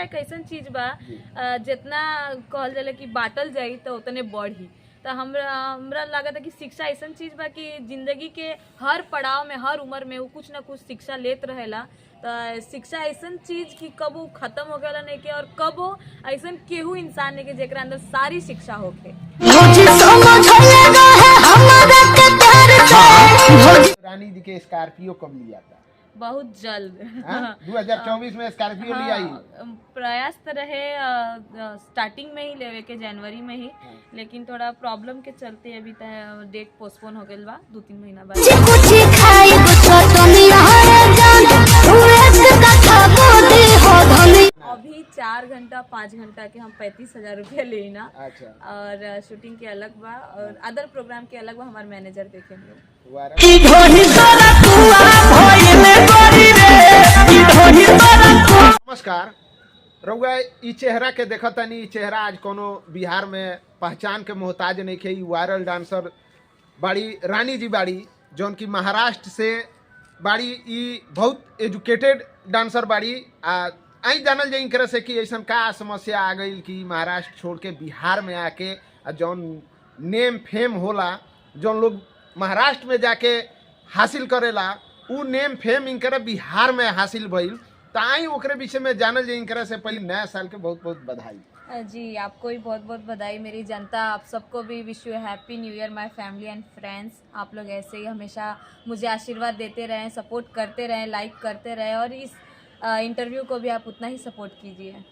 एक ऐसा चीज बा जितना कहल जाला कि बांटल जाई तो उतने बढ़ी। तो हमरा लागत है कि शिक्षा ऐसा चीज बा कि जिंदगी के हर पड़ाव में हर उम्र में वो कुछ ना कुछ शिक्षा लेत रहेला। तो शिक्षा ऐसा चीज कि कब वो खत्म हो गया नहीं के और कब वो ऐसा केहू इंसान है कि जेकरा अंदर सारी शिक्षा होके। रानी जी के स्कॉर्पियो कब लिया था? बहुत जल्द 2024 में स्कॉर्पियो लिया ही। प्रयास तो रहे स्टार्टिंग में ही लेवे के जनवरी में ही, लेकिन थोड़ा प्रॉब्लम के चलते अभी तक डेट पोस्टपोन हो गई बा 2-3 महीना बाद। अभी 4 घंटा 5 घंटा के हम 35,000 रुपया लेना। अच्छा। और शूटिंग के अलग बा और अदर प्रोग्राम के अलग बा, हमारे मैनेजर देखेंगे। नमस्कार रउआ, ई चेहरा के देखतानी, ई चेहरा आज कोनो बिहार में पहचान के मोहताज नहीं खे। वायरल डांसर बाड़ी रानी जी बाड़ी, जौन की महाराष्ट्र से बाड़ी। ई बहुत एजुकेटेड डांसर बाड़ी। आई जानल जाए इनकरा से कि ऐसा का समस्या आ गई कि महाराष्ट्र छोड़ के बिहार में आके जौन नेम फेम होला, जौन लोग महाराष्ट्र में जाके हासिल करेला, उ नेम फेम इनकरा बिहार में हासिल भइल। तो आई ओकरे विषय में जानल जाए इनकरा से। पहले नया साल के बहुत बहुत बधाई। जी, आपको भी बहुत बहुत बधाई। मेरी जनता आप सबको भी wish you happy new year my family and friends. आप लोग ऐसे ही हमेशा मुझे आशीर्वाद देते रहें, सपोर्ट करते रहें, लाइक करते रहें और इस इंटरव्यू को भी आप उतना ही सपोर्ट कीजिए।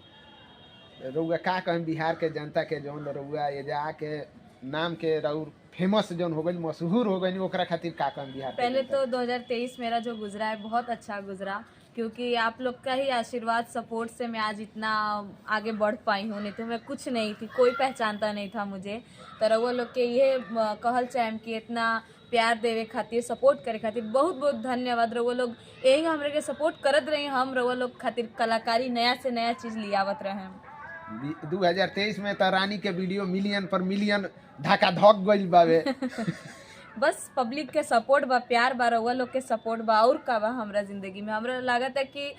रउआ का कहें बिहार के जनता के, जौन रउआ ये जाके नाम के रउर फेमस जौन हो गई, मशहूर हो गई, ओकरा खातिर का कहें बिहार? पहले तो 2023 मेरा जो गुजरा है बहुत अच्छा गुजरा, क्योंकि आप लोग का ही आशीर्वाद सपोर्ट से मैं आज इतना आगे बढ़ पाई हूँ। नहीं तो मैं कुछ नहीं थी, कोई पहचानता नहीं था मुझे। तो रउआ लोग के ये कहल चाहें कि इतना प्यार देवे खातिर, सपोर्ट करे खातिर बहुत बहुत धन्यवाद। रउआ लोग यही हमरे के सपोर्ट करत रही, हम रउआ लोग खातिर कलाकारी नया से नया चीज लियावत रहे। 2023 में तो रानी के वीडियो मिलियन पर मिलियन धक्का धक गइल बावे। बस पब्लिक के सपोर्ट बा, प्यार बा, रउआ लोग के सपोर्ट बा। और का बा हमरा जिंदगी में? हमरा लागत है कि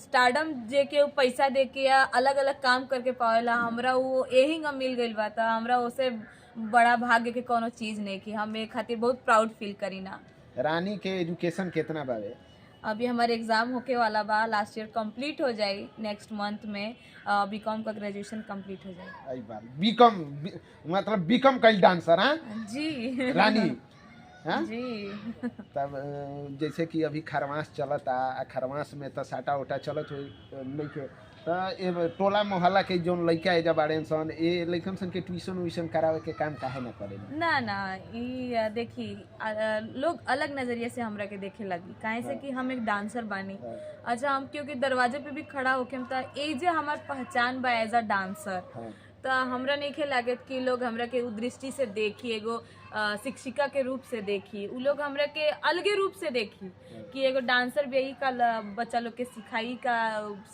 स्टारडम जे के पैसा दे के या अलग अलग काम करके पावेला, हमरा वो यही मिल गइल बा। तो हमरा उसे बड़ा भाग्य के कोनो चीज नहीं कि हम एक खातिर बहुत प्राउड फील करी ना। रानी के एजुकेशन कितना बावे? अभी हमारे एग्जाम होके वाला बा, लास्ट ईयर कंप्लीट हो जाए नेक्स्ट मंथ में। बीकॉम का ग्रेजुएशन कंप्लीट हो जाए। आई बात बीकॉम मतलब बीकॉम कई डांसर? हाँ जी रानी। हाँ जी। तब जैसे कि अभी खरवास चलता, खरवास में तो साटा उटा चलत हो लइके, तो ए टोला मोहल्ला के जोन लइका एजा बाड़े सन, ए लइकन सन के ट्यूशन व्यूशन करावे के काम काहे ना करे? ना ई देखी लोग अलग नजरिए से हमरा के देखे लगी, काहे से कि हम एक डांसर बानी। अच्छा, हम क्योंकि दरवाजे पे भी खड़ा होके हम तो एजे हमार पहचान बा एज अ डांसर। तो हमरा नहीं लागत कि लोग हमरा के उ दृष्टि से देखी, एगो शिक्षिका के रूप से देखी। उ लोग हमरा के अलगे रूप से देखी कि एगो डांसर भी यही का बच्चा लोग के सिखाई का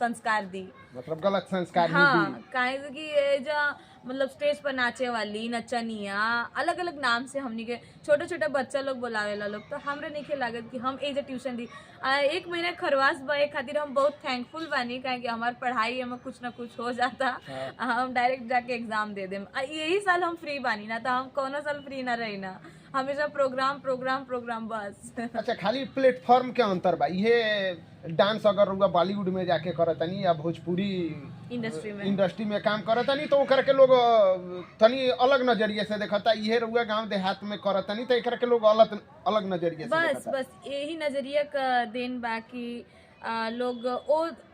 संस्कार दी, मतलब गलत संस्कार। हाँ, काहे कि एजा मतलब स्टेज पर नाचे वाली नचनिया अलग अलग नाम से हमनी के छोटे छोटे बच्चा लोग बोलावेला लोग। तो हमरा नहीं लागत कि हम एज ट्यूशन दी। 1 महीना खरवास बे खातिर हम बहुत थैंकफुल बानी, काहे कि हमार पढ़ाई में कुछ ना कुछ हो जाता। हम डायरेक्ट जाके एग्जाम दे देम। यही साल हम फ्री बानी ना, तो हम कोनो साल फ्री ना रही ना, हमेशा प्रोग्राम प्रोग्राम प्रोग्राम बस। अच्छा, खाली प्लेटफॉर्म के अंतर बा? ये डांस अगर रुआ बॉलीवुड में जाके करतनी या भोजपुरी इंडस्ट्री में काम करतनी तो ओकर के लोग तनी अलग नजरिए से देखता। ये रुआ गांव देहात में करतनी तो एकर के लोग अलग नजरिए से देखता। बस यही नजरिया का देन बा कि लोग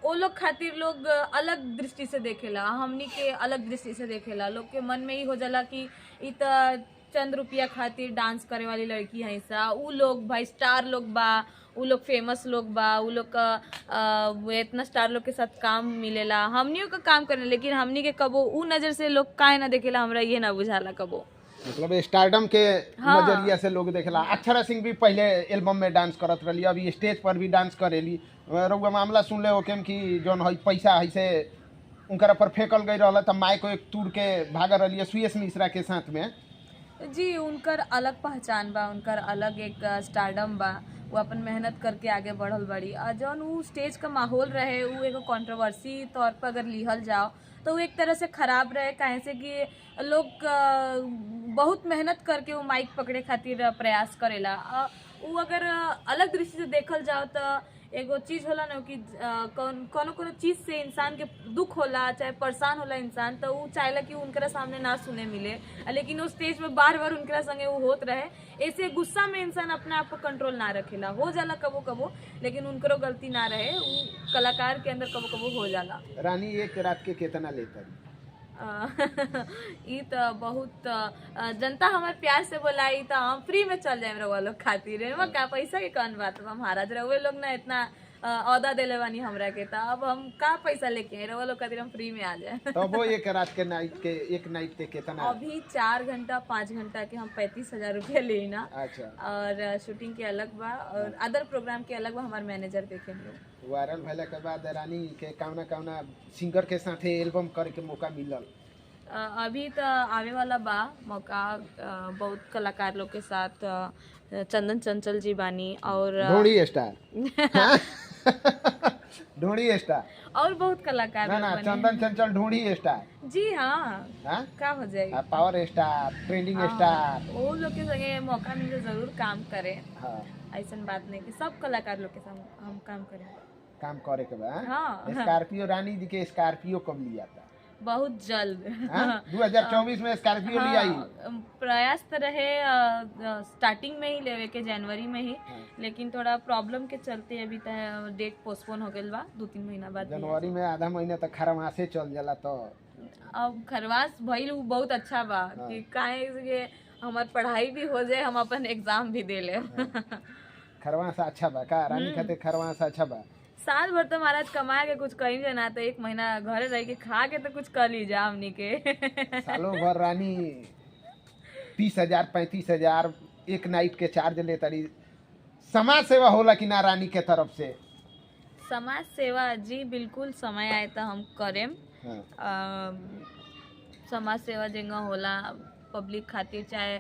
ओ लोग खातिर लोग अलग दृष्टि से देखेला, हमनी के अलग दृष्टि से देखेला। लोग के मन में ही हो जाला कि इ त चंद रुपया खातिर डांस करे वाली लड़की है सा। उ लोग भाई स्टार लोग बा, उ लोग फेमस लोग बा, उ लोग का इतना स्टार लोग के साथ काम मिलेला, हमनियों का काम करने, लेकिन हमनी के कबो उ नजर से लोग काहे ना देखेला, हमरा ये ना बुझाला कबो। मतलब स्टारडम के नजरिया से लोग देखेला। अक्षरा सिंह भी पहले एल्बम में डांस करत रही, अभी स्टेज पर भी डांस करेली। रउआ मामला सुन ले होकेम कि जौन है पैसा है से उनकरा पर फेंकल गई रहा था, माइक एक तूर के भाग रही सुयश मिश्रा के साथ में। जी, उनकर अलग पहचान बा, उनकर अलग एक स्टारडम बा। वो अपन मेहनत करके आगे बढ़ल बड़ी। और जौन वो स्टेज का माहौल रहे वो एगो कंट्रोवर्सी तौर पर अगर लिहल जाओ तो वो एक तरह से खराब रहे, काहे से कि लोग बहुत मेहनत करके वो माइक पकड़े खातिर प्रयास करेला। वो अगर अलग दृष्टि से देखल जाओ तो एगो चीज होला ना कि कोनो कोनो चीज से इंसान के दुख होला चाहे परेशान होला इंसान, तो वो चाहेला कि उनकरा सामने ना सुने मिले, लेकिन वो स्टेज में बार बार उनकरा संगे वो होत रहे। ऐसे गुस्सा में इंसान अपने आप को कंट्रोल ना रखेला, हो जाला कबो कबो, लेकिन उनकरो गलती ना रहे, वो कलाकार के अंदर कबो कबो हो जाला। रानी एक रात के कितना लेता रही? ई तो बहुत जनता हमारे प्यार से बोलाई तो हम फ्री में चल जाए रउआ लोग खातिर। एमे का पैसा के कौन बात बा महाराज, रउए लोग ना इतना औदा देले बानी हमरा के, तो अब हम का पैसा लेके आए, रउआ लोग खातिर हम फ्री में आ जाए। तो वो एक रात के एक नाइट के कितना? अभी 4 घंटा 5 घंटा के हम 35,000 रुपया ले ना। अच्छा। और शूटिंग के अलग बा और अदर प्रोग्राम के अलग बा, हमारे मैनेजर देखेंगे। वायरल भले के बाद रानी के कौना कौना सिंगर के साथ एल्बम करे के मौका मिलल? अभी तो आवे वाला बा मौका, बहुत कलाकार लोग के साथ चंदन चंचल जी बानी और ढोड़ी स्टार ढोड़ी स्टार और बहुत कलाकार ना लोग ना बने चंदन चंचल ढोड़ी स्टार जी। हाँ, हाँ? का हो जाएगी, पावर स्टार, ट्रेंडिंग स्टार, वो लोग के संगे मौका मिले जरूर काम करें। हाँ। ऐसा बात नहीं कि सब कलाकार लोग के साथ हम काम करें। काम करे के बाद हाँ। स्कॉर्पियो रानी जी के स्कॉर्पियो कब लिया था? बहुत जल्द। 2024 में स्कॉर्पियो लिया ही? प्रयास तो रहे स्टार्टिंग में ही लेवे के, जनवरी में ही, लेकिन थोड़ा प्रॉब्लम के चलते अभी तक डेट पोस्टपोन हो गइल बा, 2-3 महीना बाद। जनवरी में आधा महीना तक खरमासे चल जाला। तो अब खरवास भइल उ बहुत अच्छा बा कि काहे कि हमार पढ़ाई भी हो जाए, हम अपन एग्जाम भी दे ले। खरवास अच्छा बा का रानी खातिर? खरवास अच्छा बा। साल भर तो महाराज कमा के कुछ कहीं जाना, तो 1 महीना घरे रह के खा के तो कुछ कर ली जा हमनी के। सालों भर रानी 30,000 35,000 एक नाइट के चार्ज लेता रही। समाज सेवा होला कि ना रानी के तरफ से? समाज सेवा जी बिल्कुल, समय आए तो हम करें। हाँ। समाज सेवा जगह होला पब्लिक खातिर, चाहे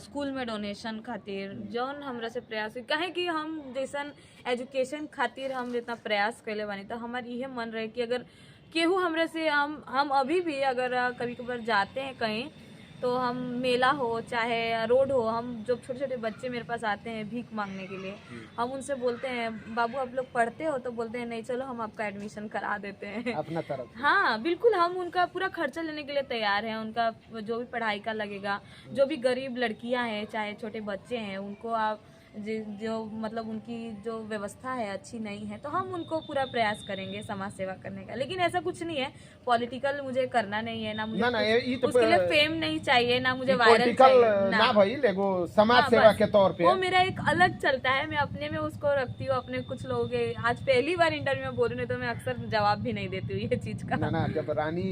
स्कूल में डोनेशन खातिर, जौन हमरा से प्रयास, काहे कि हम जैसन एजुकेशन खातिर हम जितना प्रयास कैले बानी, तो हमार इहे मन रहे कि अगर केहू हमरा से हम अभी भी अगर कभी कभार जाते हैं कहीं, तो हम मेला हो चाहे रोड हो, हम जब छोटे छोटे बच्चे मेरे पास आते हैं भीख मांगने के लिए, हम उनसे बोलते हैं बाबू आप लोग पढ़ते हो, तो बोलते हैं नहीं चलो हम आपका एडमिशन करा देते हैं अपना तरफ। हाँ बिल्कुल, हम उनका पूरा खर्चा लेने के लिए तैयार हैं। उनका जो भी पढ़ाई का लगेगा, जो भी गरीब लड़कियां हैं चाहे छोटे बच्चे हैं, उनको आप जो मतलब उनकी जो व्यवस्था है अच्छी नहीं है, तो हम उनको पूरा प्रयास करेंगे समाज सेवा करने का। लेकिन ऐसा कुछ नहीं है पॉलिटिकल मुझे करना नहीं है, ना मुझे ना, ये तो उसके लिए फेम नहीं चाहिए, ना मुझे वायरल चाहिए ना भाई, लेगो समाज सेवा के तौर पे वो मेरा एक अलग चलता है, मैं अपने में उसको रखती हूँ। अपने कुछ लोगों के आज पहली बार इंटरव्यू में बोलूँ, नहीं तो मैं अक्सर जवाब भी नहीं देती हूँ ये चीज का। ना जब रानी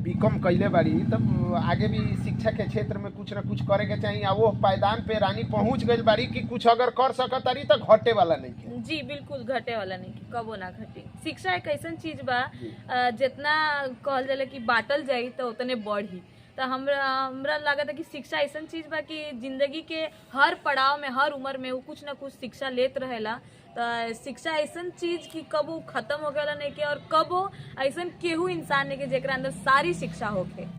बीकॉम कैले बाड़ी तब आगे भी शिक्षा के क्षेत्र में कुछ ना कुछ करे के चाहिए। वो पायदान पे रानी पहुंच गई बाड़ी कि कुछ अगर कर सकत तारी तो घटे वाला नहीं है। जी बिल्कुल, घटे वाला नहीं, कबो ना घटे। शिक्षा एक ऐसा चीज बा जितना कहल जाला कि बांटल जाई तो उतने बढ़ी। तो हमरा लागत है कि शिक्षा ऐसा चीज बा कि जिंदगी के हर पड़ाव में, हर उम्र में वो कुछ ना कुछ शिक्षा लेत रहेला। तो शिक्षा ऐसा चीज कि कबो खत्म हो गया नहीं के, और कबो ऐसा केहू इंसान नहीं के जेकरा अंदर सारी शिक्षा होके।